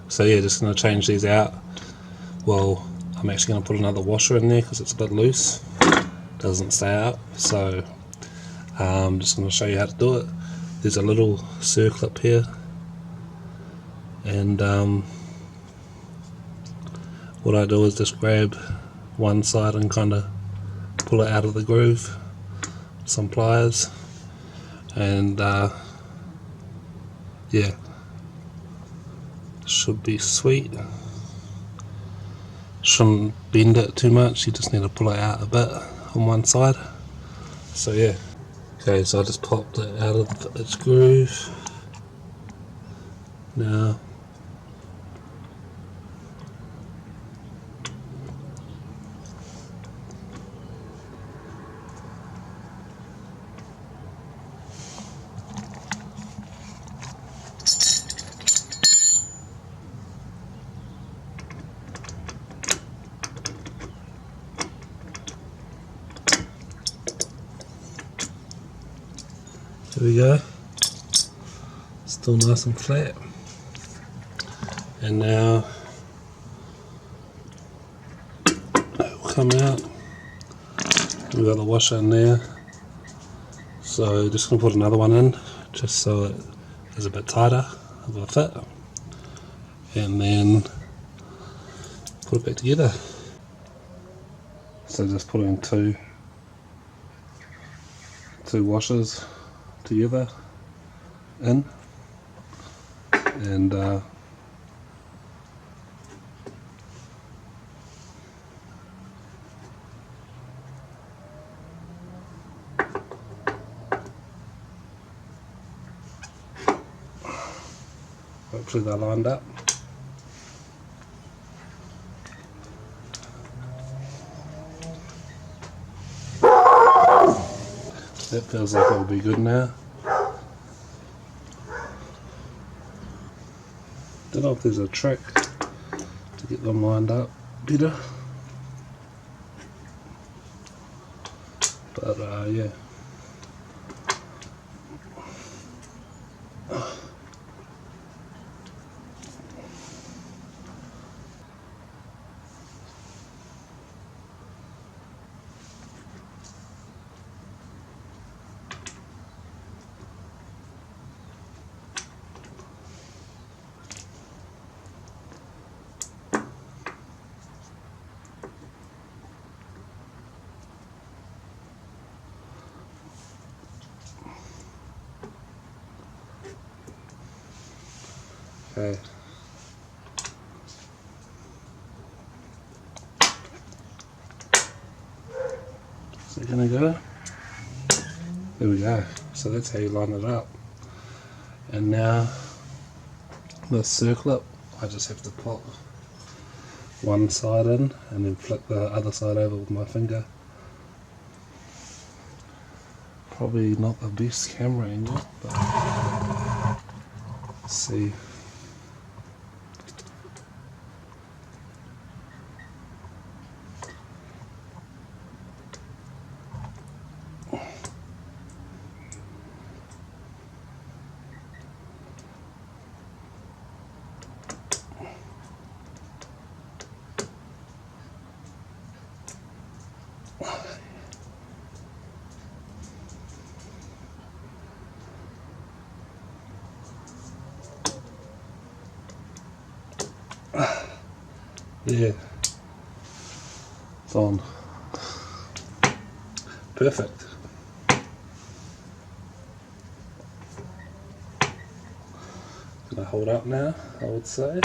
So yeah, just going to change these out. Well, I'm actually going to put another washer in there because it's a bit loose, doesn't stay out. So I'm just going to show you how to do it. There's a little circlip here, and what I do is just grab one side and kind of pull it out of the groove, some pliers, and yeah, should be sweet. Shouldn't bend it too much, you just need to pull it out a bit on one side. So yeah, okay, so I just popped it out of its groove. Now there we go, still nice and flat. And now it will come out. We've got the washer in there, so just going to put another one in just so it is a bit tighter of a fit, and then put it back together. So just put in two washers together in, and hopefully they're lined up. That feels like it'll be good now. Don't know if there's a trick to get them lined up better, but yeah. Okay. Is it gonna go? There we go. So that's how you line it up. And now the circlip, I just have to pop one side in and then flip the other side over with my finger. Probably not the best camera angle, but let's see. Yeah, it's on. Perfect. Gonna hold up now, I would say.